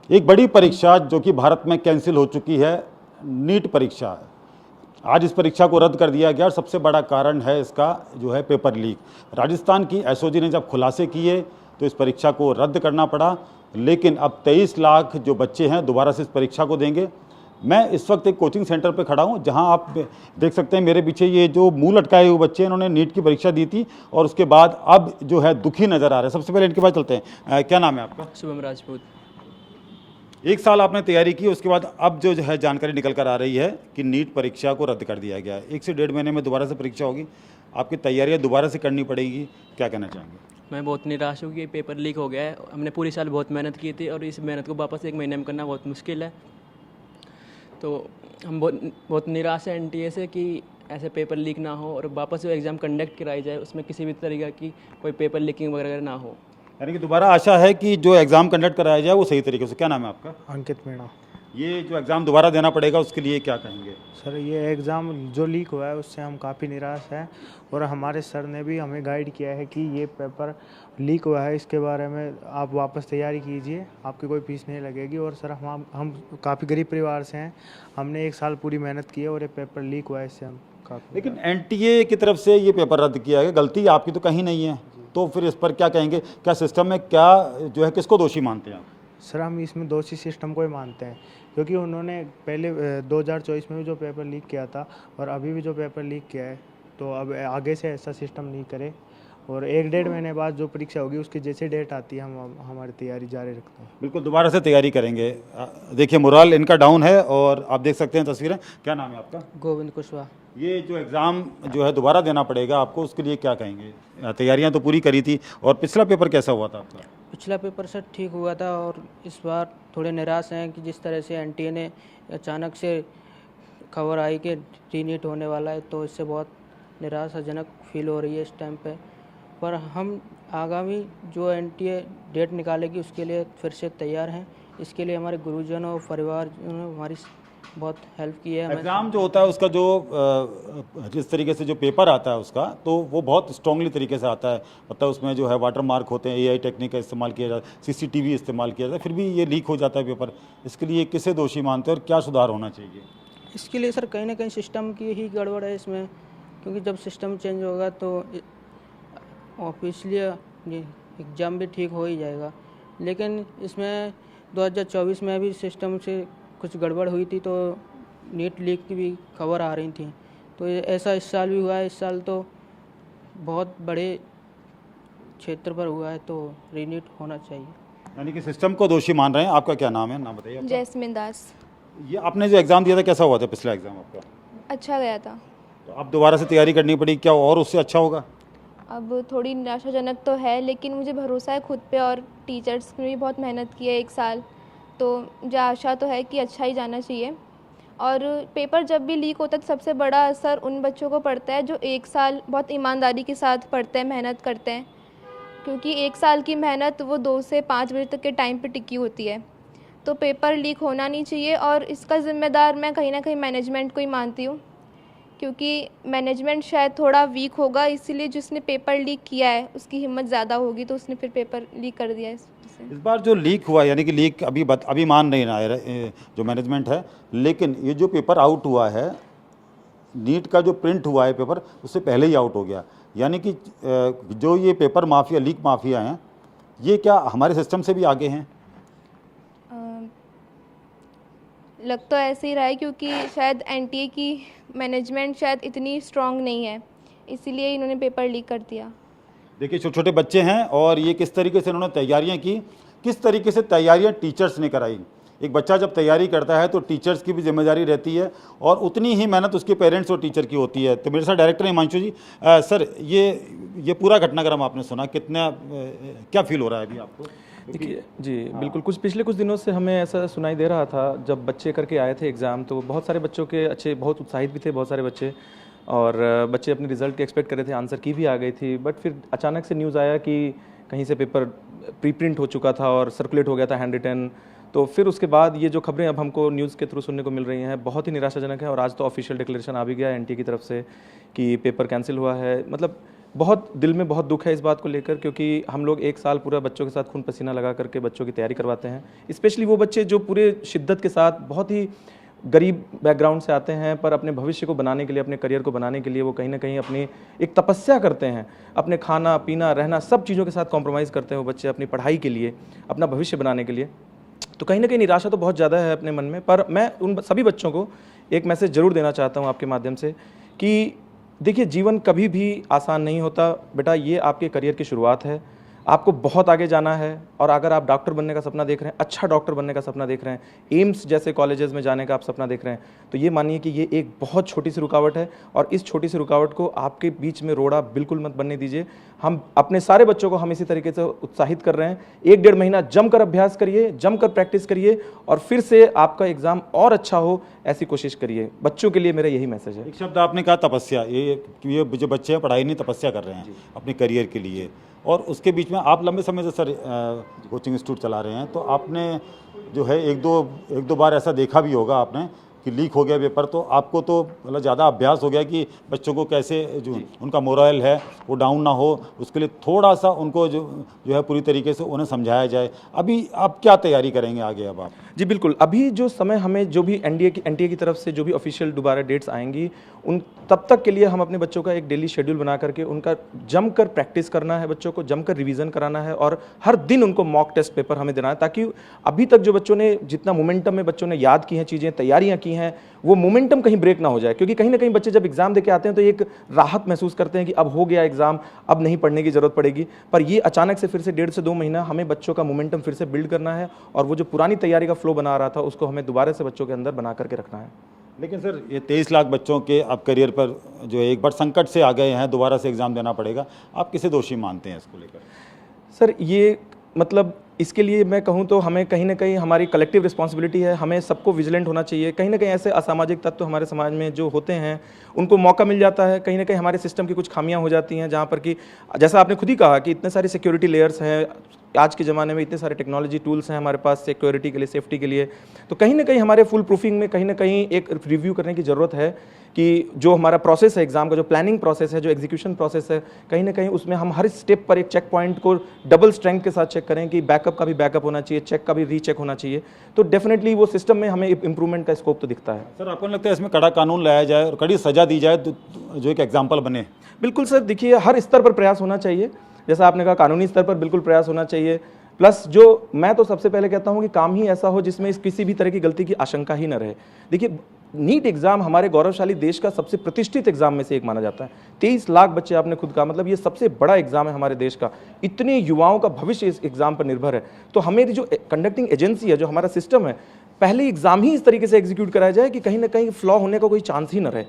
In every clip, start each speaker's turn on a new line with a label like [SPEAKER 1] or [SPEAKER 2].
[SPEAKER 1] एक बड़ी परीक्षा जो कि भारत में कैंसिल हो चुकी है, नीट परीक्षा। आज इस परीक्षा को रद्द कर दिया गया और सबसे बड़ा कारण है इसका जो है पेपर लीक। राजस्थान की एसओजी ने जब खुलासे किए तो इस परीक्षा को रद्द करना पड़ा, लेकिन अब 23 लाख जो बच्चे हैं दोबारा से इस परीक्षा को देंगे। मैं इस वक्त एक कोचिंग सेंटर पर खड़ा हूं जहां आप देख सकते हैं मेरे पीछे ये जो मुंह लटकाए हुए बच्चे हैं, इन्होंने नीट की परीक्षा दी थी और उसके बाद अब जो है दुखी नज़र आ रहे हैं। सबसे पहले इनके पास चलते हैं। क्या नाम है आपका?
[SPEAKER 2] शुभम राजपूत।
[SPEAKER 1] एक साल आपने तैयारी की, उसके बाद अब जो है जानकारी निकल कर आ रही है कि नीट परीक्षा को रद्द कर दिया गया है। 1 से 1.5 महीने में दोबारा से परीक्षा होगी, आपकी तैयारियां दोबारा से करनी पड़ेगी, क्या कहना चाहेंगे?
[SPEAKER 2] मैं बहुत निराश हूँ कि पेपर लीक हो गया है। हमने पूरी साल बहुत मेहनत की थी और इस मेहनत को वापस 1 महीने में करना बहुत मुश्किल है। तो हम बहुत निराश हैं एनटीए से कि ऐसे पेपर लीक ना हो और वापस जो एग्ज़ाम कंडक्ट कराई जाए उसमें किसी भी तरीके की कोई पेपर लीकिंग वगैरह ना हो।
[SPEAKER 1] यानी कि दोबारा आशा है कि जो एग्ज़ाम कंडक्ट कराया जाए वो सही तरीके से। क्या नाम है आपका?
[SPEAKER 3] अंकित मीणा।
[SPEAKER 1] ये जो एग्ज़ाम दोबारा देना पड़ेगा उसके लिए क्या कहेंगे?
[SPEAKER 3] सर, ये एग्ज़ाम जो लीक हुआ है उससे हम काफ़ी निराश हैं और हमारे सर ने भी हमें गाइड किया है कि ये पेपर लीक हुआ है, इसके बारे में आप वापस तैयारी कीजिए, आपकी कोई फीस नहीं लगेगी। और सर हम काफ़ी गरीब परिवार से हैं, हमने 1 साल पूरी मेहनत की है और ये पेपर लीक हुआ है, इससे हम काफ़ी।
[SPEAKER 1] लेकिन एनटीए की तरफ से ये पेपर रद्द किया गया, गलती आपकी तो कहीं नहीं है, तो फिर इस पर क्या कहेंगे? क्या सिस्टम में क्या जो है किसको दोषी मानते हैं आप?
[SPEAKER 3] सर, हम इसमें दोषी सिस्टम को ही मानते हैं क्योंकि उन्होंने पहले 2024 में भी जो पेपर लीक किया था और अभी भी जो पेपर लीक किया है, तो अब आगे से ऐसा सिस्टम नहीं करे और 1-1.5 महीने बाद जो परीक्षा होगी उसकी जैसे डेट आती है हम हमारी तैयारी जारी रखते हैं।
[SPEAKER 1] बिल्कुल दोबारा से तैयारी करेंगे। देखिए मोरल इनका डाउन है और आप देख सकते हैं तस्वीरें। क्या नाम है आपका?
[SPEAKER 2] गोविंद कुशवाहा।
[SPEAKER 1] ये जो एग्ज़ाम जो है दोबारा देना पड़ेगा आपको, उसके लिए क्या कहेंगे? तैयारियां तो पूरी करी थी और पिछला पेपर कैसा हुआ था आपका?
[SPEAKER 2] पिछला पेपर सर ठीक हुआ था और इस बार थोड़े निराश हैं कि जिस तरह से एनटीए ने अचानक से खबर आई कि रीनीट होने वाला है, तो इससे बहुत निराशाजनक फील हो रही है इस टाइम पे। पर हम आगामी जो एनटीए डेट निकालेगी उसके लिए फिर से तैयार हैं। इसके लिए हमारे गुरुजनों और परिवार ने हमारी बहुत हेल्प की है।
[SPEAKER 1] एग्ज़ाम जो होता है उसका जो जिस तरीके से जो पेपर आता है उसका, तो वो बहुत स्ट्रांगली तरीके से आता है। मतलब उसमें जो है वाटर मार्क होते हैं, एआई टेक्निक का इस्तेमाल किया जाता है, सीसीटीवी इस्तेमाल किया जाता है, फिर भी ये लीक हो जाता है पेपर। इसके लिए किसे दोषी मानते हैं और क्या सुधार होना चाहिए?
[SPEAKER 2] इसके लिए सर कहीं ना कहीं सिस्टम की ही गड़बड़ है इसमें, क्योंकि जब सिस्टम चेंज होगा तो ऑब्वियसली एग्ज़ाम भी ठीक हो ही जाएगा। लेकिन इसमें 2024 में भी सिस्टम से कुछ गड़बड़ हुई थी, तो नीट लीक की भी खबर आ रही थी। तो ऐसा इस साल भी हुआ है। इस साल तो बहुत बड़े क्षेत्र पर हुआ है, तो रीनीट होना चाहिए।
[SPEAKER 1] यानी कि सिस्टम को दोषी मान रहे हैं। आपका क्या नाम है? नाम बताइए आपका।
[SPEAKER 4] जैस्मिन दास।
[SPEAKER 1] ये आपने जो एग्ज़ाम दिया था कैसा हुआ था पिछला एग्ज़ाम आपका?
[SPEAKER 4] अच्छा गया था।
[SPEAKER 1] तो अब दोबारा से तैयारी करनी पड़ी, क्या और उससे अच्छा होगा?
[SPEAKER 4] अब थोड़ी निराशाजनक तो है, लेकिन मुझे भरोसा है खुद पे और टीचर्स ने भी बहुत मेहनत की है 1 साल, तो मुझे आशा तो है कि अच्छा ही जाना चाहिए। और पेपर जब भी लीक होता है तो सबसे बड़ा असर उन बच्चों को पड़ता है जो 1 साल बहुत ईमानदारी के साथ पढ़ते हैं, मेहनत करते हैं, क्योंकि 1 साल की मेहनत वो 2 से 5 बजे तक के टाइम पे टिकी होती है। तो पेपर लीक होना नहीं चाहिए और इसका ज़िम्मेदार मैं कहीं ना कहीं मैनेजमेंट को ही मानती हूँ, क्योंकि मैनेजमेंट शायद थोड़ा वीक होगा, इसीलिए जिसने पेपर लीक किया है उसकी हिम्मत ज़्यादा होगी, तो उसने फिर पेपर लीक कर दिया है।
[SPEAKER 1] इस बार जो लीक हुआ, यानी कि लीक अभी मान नहीं रहा है जो मैनेजमेंट है, लेकिन ये जो पेपर आउट हुआ है, नीट का जो प्रिंट हुआ है पेपर, उससे पहले ही आउट हो गया। यानी कि जो ये पेपर माफिया, लीक माफिया हैं, ये क्या हमारे सिस्टम से भी आगे हैं?
[SPEAKER 4] लग तो ऐसे ही रहा है, क्योंकि शायद एनटीए की मैनेजमेंट शायद इतनी स्ट्रांग नहीं है, इसीलिए इन्होंने पेपर लीक कर दिया।
[SPEAKER 1] देखिए छोटे छोटे बच्चे हैं और ये किस तरीके से इन्होंने तैयारियां की, किस तरीके से तैयारियां टीचर्स ने कराई। एक बच्चा जब तैयारी करता है तो टीचर्स की भी जिम्मेदारी रहती है और उतनी ही मेहनत उसके पेरेंट्स और टीचर की होती है। तो मेरे साथ डायरेक्टर हिमांशु जी। सर, ये पूरा घटनाक्रम आपने सुना, कितना क्या फील हो रहा है अभी आपको?
[SPEAKER 5] देखिए जी, बिल्कुल पिछले कुछ दिनों से हमें ऐसा सुनाई दे रहा था, जब बच्चे करके आए थे एग्ज़ाम, तो बहुत सारे बच्चों के अच्छे, बहुत उत्साहित भी थे बहुत सारे बच्चे, और बच्चे अपने रिजल्ट के एक्सपेक्ट कर रहे थे, आंसर की भी आ गई थी। बट फिर अचानक से न्यूज़ आया कि कहीं से पेपर प्री प्रिंट हो चुका था और सर्कुलेट हो गया था हैंड रिटन। तो फिर उसके बाद ये जो खबरें अब हमको न्यूज़ के थ्रू सुनने को मिल रही हैं, बहुत ही निराशाजनक है। और आज तो ऑफिशियल डिक्लेरेशन आ भी गया एनटीए की तरफ से कि पेपर कैंसिल हुआ है। मतलब बहुत दिल में बहुत दुख है इस बात को लेकर, क्योंकि हम लोग एक साल पूरा बच्चों के साथ खून पसीना लगा करके बच्चों की तैयारी करवाते हैं। स्पेशली वो बच्चे जो पूरे शिद्दत के साथ बहुत ही गरीब बैकग्राउंड से आते हैं, पर अपने भविष्य को बनाने के लिए, अपने करियर को बनाने के लिए वो कहीं ना कहीं अपनी एक तपस्या करते हैं। अपने खाना पीना रहना सब चीज़ों के साथ कॉम्प्रोमाइज़ करते हैं वो बच्चे अपनी पढ़ाई के लिए, अपना भविष्य बनाने के लिए। तो कहीं ना कहीं निराशा तो बहुत ज़्यादा है अपने मन में। पर मैं उन सभी बच्चों को एक मैसेज ज़रूर देना चाहता हूँ आपके माध्यम से कि देखिए, जीवन कभी भी आसान नहीं होता बेटा। ये आपके करियर की शुरुआत है, आपको बहुत आगे जाना है। और अगर आप डॉक्टर बनने का सपना देख रहे हैं, अच्छा डॉक्टर बनने का सपना देख रहे हैं, एम्स जैसे कॉलेजेस में जाने का आप सपना देख रहे हैं, तो ये मानिए कि ये एक बहुत छोटी सी रुकावट है। और इस छोटी सी रुकावट को आपके बीच में रोड़ा बिल्कुल मत बनने दीजिए। हम अपने सारे बच्चों को हम इसी तरीके से उत्साहित कर रहे हैं। 1-1.5 महीना जमकर अभ्यास करिए, जमकर प्रैक्टिस करिए, और फिर से आपका एग्ज़ाम और अच्छा हो ऐसी कोशिश करिए। बच्चों के लिए मेरा यही मैसेज है।
[SPEAKER 1] एक शब्द आपने कहा तपस्या, ये जो बच्चे हैं पढ़ाई नहीं तपस्या कर रहे हैं अपने करियर के लिए, और उसके बीच में आप लंबे समय से सर कोचिंग इंस्टीट्यूट चला रहे हैं, तो आपने जो है एक दो बार ऐसा देखा भी होगा आपने कि लीक हो गया पेपर, तो आपको तो मतलब ज़्यादा अभ्यास हो गया कि बच्चों को कैसे जो उनका मोरल है वो डाउन ना हो, उसके लिए थोड़ा सा उनको जो है पूरी तरीके से उन्हें समझाया जाए। अभी आप क्या तैयारी करेंगे आगे अब आप?
[SPEAKER 5] जी बिल्कुल, अभी जो समय हमें जो भी एनटीए की तरफ से जो भी ऑफिशियल दोबारा डेट्स आएंगी, उन तब तक के लिए हम अपने बच्चों का एक डेली शेड्यूल बना करके उनका जमकर प्रैक्टिस करना है, बच्चों को जमकर रिवीजन कराना है, और हर दिन उनको मॉक टेस्ट पेपर हमें देना है, ताकि अभी तक जो बच्चों ने जितना मोमेंटम में बच्चों ने याद की हैं चीज़ें, तैयारियां की हैं, वो मोमेंटम कहीं ब्रेक ना हो जाए। क्योंकि कहीं ना कहीं बच्चे जब एग्जाम देके आते हैं तो एक राहत महसूस करते हैं कि अब हो गया एग्जाम, अब नहीं पढ़ने की जरूरत पड़ेगी। पर ये अचानक से फिर से 1.5 से 2 महीना हमें बच्चों का मोमेंटम फिर से बिल्ड करना है, और वो जो पुरानी तैयारी का फ्लो बना रहा था उसको हमें दोबारा से बच्चों के अंदर बना करके रखना है।
[SPEAKER 1] लेकिन सर ये 23 लाख बच्चों के अब करियर पर जो है एक बार संकट से आ गए हैं, दोबारा से एग्ज़ाम देना पड़ेगा, आप किसे दोषी मानते हैं इसको लेकर?
[SPEAKER 5] सर ये मतलब इसके लिए मैं कहूँ तो हमें कहीं ना कहीं हमारी कलेक्टिव रिस्पॉन्सिबिलिटी है, हमें सबको विजिलेंट होना चाहिए। कहीं ना कहीं ऐसे असामाजिक तत्व हमारे समाज में जो होते हैं उनको मौका मिल जाता है, कहीं ना कहीं हमारे सिस्टम की कुछ खामियां हो जाती हैं, जहाँ पर कि जैसा आपने खुद ही कहा कि इतने सारे सिक्योरिटी लेयर्स हैं आज के ज़माने में, इतने सारे टेक्नोलॉजी टूल्स हैं हमारे पास सिक्योरिटी के लिए, सेफ्टी के लिए। तो कहीं ना कहीं हमारे फुल प्रूफिंग में कहीं ना कहीं एक रिव्यू करने की ज़रूरत है कि जो हमारा प्रोसेस है एग्जाम का, जो प्लानिंग प्रोसेस है, जो एग्जीक्यूशन प्रोसेस है, कहीं ना कहीं उसमें हम हर स्टेप पर एक चेक पॉइंट को डबल स्ट्रेंथ के साथ चेक करें कि बैकअप का भी बैकअप होना चाहिए, चेक का भी रीचेक होना चाहिए। तो डेफिनेटली वो सिस्टम में हमें इंप्रूवमेंट का स्कोप तो दिखता है।
[SPEAKER 1] सर आपको नहीं लगता है इसमें कड़ा कानून लाया जाए और कड़ी सजा दी जाए जो एक एग्जाम्पल बने?
[SPEAKER 5] बिल्कुल सर, देखिए हर स्तर पर प्रयास होना चाहिए, जैसा आपने कहा कानूनी स्तर पर बिल्कुल प्रयास होना चाहिए। प्लस जो मैं तो सबसे पहले कहता हूं कि काम ही ऐसा हो जिसमें किसी भी तरह की गलती की आशंका ही न रहे। देखिए नीट एग्जाम हमारे गौरवशाली देश का सबसे प्रतिष्ठित एग्जाम में से एक माना जाता है। 23 लाख बच्चे आपने खुद कहा, मतलब ये सबसे बड़ा एग्जाम है हमारे देश का। इतने युवाओं का भविष्य इस एग्जाम पर निर्भर है। तो हमें जो कंडक्टिंग एजेंसी है, जो हमारा सिस्टम है, पहले एग्जाम ही इस तरीके से एग्जीक्यूट कराया जाए कि कहीं ना कहीं फ्लॉ होने का कोई चांस ही न रहे।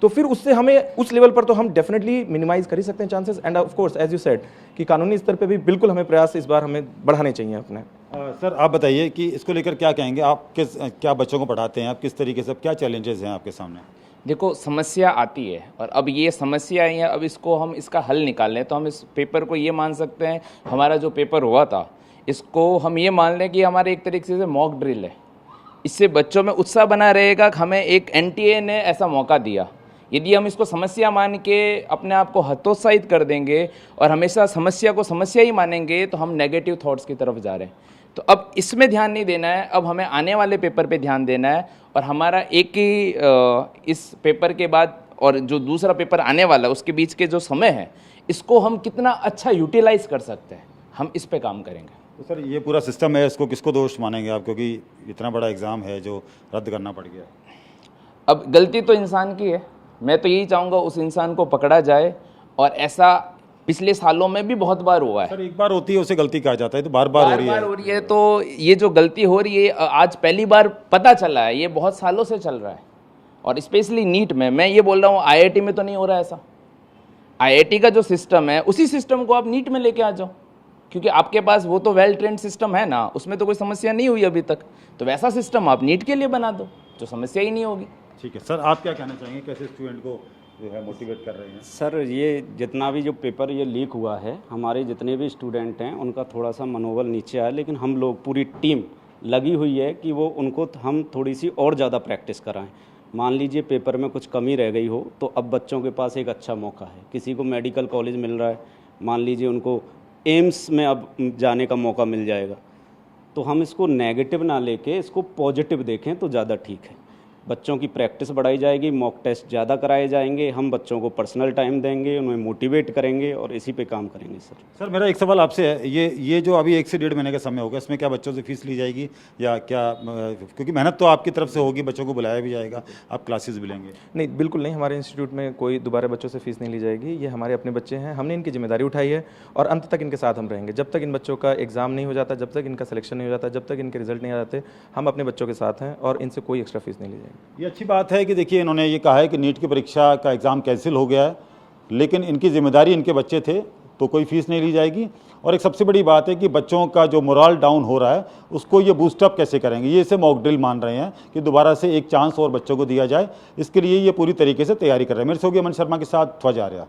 [SPEAKER 5] तो फिर उससे हमें उस लेवल पर तो हम डेफिनेटली मिनिमाइज कर ही सकते हैं chances. And of course as you said कि कानूनी स्तर पे भी बिल्कुल हमें प्रयास इस बार हमें बढ़ाने चाहिए अपने।
[SPEAKER 1] सर आप बताइए कि इसको लेकर क्या कहेंगे आप, क्या बच्चों को पढ़ाते हैं आप, किस तरीके से, क्या चैलेंजेस हैं आपके सामने?
[SPEAKER 6] देखो समस्या आती है और अब ये समस्या आई है, अब इसको हम इसका हल निकाल लें तो हम इस पेपर को ये मान सकते हैं, हमारा जो पेपर हुआ था इसको हम ये मान लें कि हमारे एक तरीके से मॉक ड्रिल है। इससे बच्चों में उत्साह बना रहेगा कि हमें एक एनटीए ने ऐसा मौका दिया। यदि हम इसको समस्या मान के अपने आप को हतोत्साहित कर देंगे और हमेशा समस्या को समस्या ही मानेंगे तो हम नेगेटिव थॉट्स की तरफ जा रहे हैं। तो अब इसमें ध्यान नहीं देना है, अब हमें आने वाले पेपर पे ध्यान देना है। और हमारा एक ही इस पेपर के बाद और जो दूसरा पेपर आने वाला है उसके बीच के जो समय है, इसको हम कितना अच्छा यूटिलाइज कर सकते हैं, हम इस पे काम करेंगे।
[SPEAKER 1] तो सर ये पूरा सिस्टम है, इसको किसको दोष मानेंगे आप, क्योंकि इतना बड़ा एग्ज़ाम है जो रद्द करना पड़ गया?
[SPEAKER 6] अब गलती तो इंसान की है, मैं तो यही चाहूँगा उस इंसान को पकड़ा जाए। और ऐसा पिछले सालों में भी बहुत बार हुआ है।
[SPEAKER 1] सर एक बार होती है उसे गलती कहा जाता है, तो बार बार हो रही है।
[SPEAKER 6] तो ये जो गलती हो रही है आज पहली बार पता चला है, ये बहुत सालों से चल रहा है। और स्पेशली नीट में मैं ये बोल रहा हूँ, आईआईटी में तो नहीं हो रहा है ऐसा। आईआईटी का जो सिस्टम है उसी सिस्टम को आप नीट में लेके आ जाओ, क्योंकि आपके पास वो तो वेल ट्रेंड सिस्टम है ना, उसमें तो कोई समस्या नहीं हुई अभी तक। तो वैसा सिस्टम आप नीट के लिए बना दो, जो समस्या ही नहीं होगी।
[SPEAKER 1] ठीक है सर, आप क्या कहना चाहेंगे, कैसे स्टूडेंट को जो है मोटिवेट कर रहे हैं?
[SPEAKER 7] सर ये जितना भी जो पेपर ये लीक हुआ है, हमारे जितने भी स्टूडेंट हैं उनका थोड़ा सा मनोबल नीचे आया, लेकिन हम लोग पूरी टीम लगी हुई है कि वो उनको हम थोड़ी सी और ज़्यादा प्रैक्टिस कराएं। मान लीजिए पेपर में कुछ कमी रह गई हो तो अब बच्चों के पास एक अच्छा मौका है। किसी को मेडिकल कॉलेज मिल रहा है, मान लीजिए उनको एम्स में अब जाने का मौका मिल जाएगा। तो हम इसको नेगेटिव ना लेके इसको पॉजिटिव देखें तो ज़्यादा ठीक है। बच्चों की प्रैक्टिस बढ़ाई जाएगी, मॉक टेस्ट ज़्यादा कराए जाएंगे, हम बच्चों को पर्सनल टाइम देंगे, उन्हें मोटिवेट करेंगे और इसी पे काम करेंगे। सर
[SPEAKER 1] मेरा एक सवाल आपसे है, ये जो अभी 1 से 1.5 महीने का समय होगा, इसमें क्या बच्चों से फीस ली जाएगी या क्या? क्योंकि मेहनत तो आपकी तरफ से होगी, बच्चों को बुलाया भी जाएगा, आप क्लासेस भी लेंगे।
[SPEAKER 5] नहीं, बिल्कुल नहीं, हमारे इंस्टीट्यूट में कोई दोबारा बच्चों से फीस नहीं ली जाएगी। ये हमारे अपने बच्चे हैं, हमने इनकी जिम्मेदारी उठाई है और अंत तक इनके साथ हम रहेंगे। जब तक इन बच्चों का एग्ज़ाम नहीं हो जाता, जब तक इनका सिलेक्शन नहीं हो जाता, जब तक इनके रिजल्ट नहीं आ जाते, हम अपने बच्चों के साथ हैं और इनसे कोई एक्स्ट्रा फीस नहीं ली जाएगी।
[SPEAKER 1] ये अच्छी बात है कि देखिए इन्होंने ये कहा है कि नीट की परीक्षा का एग्ज़ाम कैंसिल हो गया है, लेकिन इनकी जिम्मेदारी इनके बच्चे थे तो कोई फीस नहीं ली जाएगी। और एक सबसे बड़ी बात है कि बच्चों का जो मोरल डाउन हो रहा है उसको ये बूस्टअप कैसे करेंगे, ये इसे मॉक ड्रिल मान रहे हैं कि दोबारा से एक चांस और बच्चों को दिया जाए। इसके लिए ये पूरी तरीके से तैयारी कर रहे हैं। मेरे से हो गया अमन शर्मा के साथ ध्वज आर्या।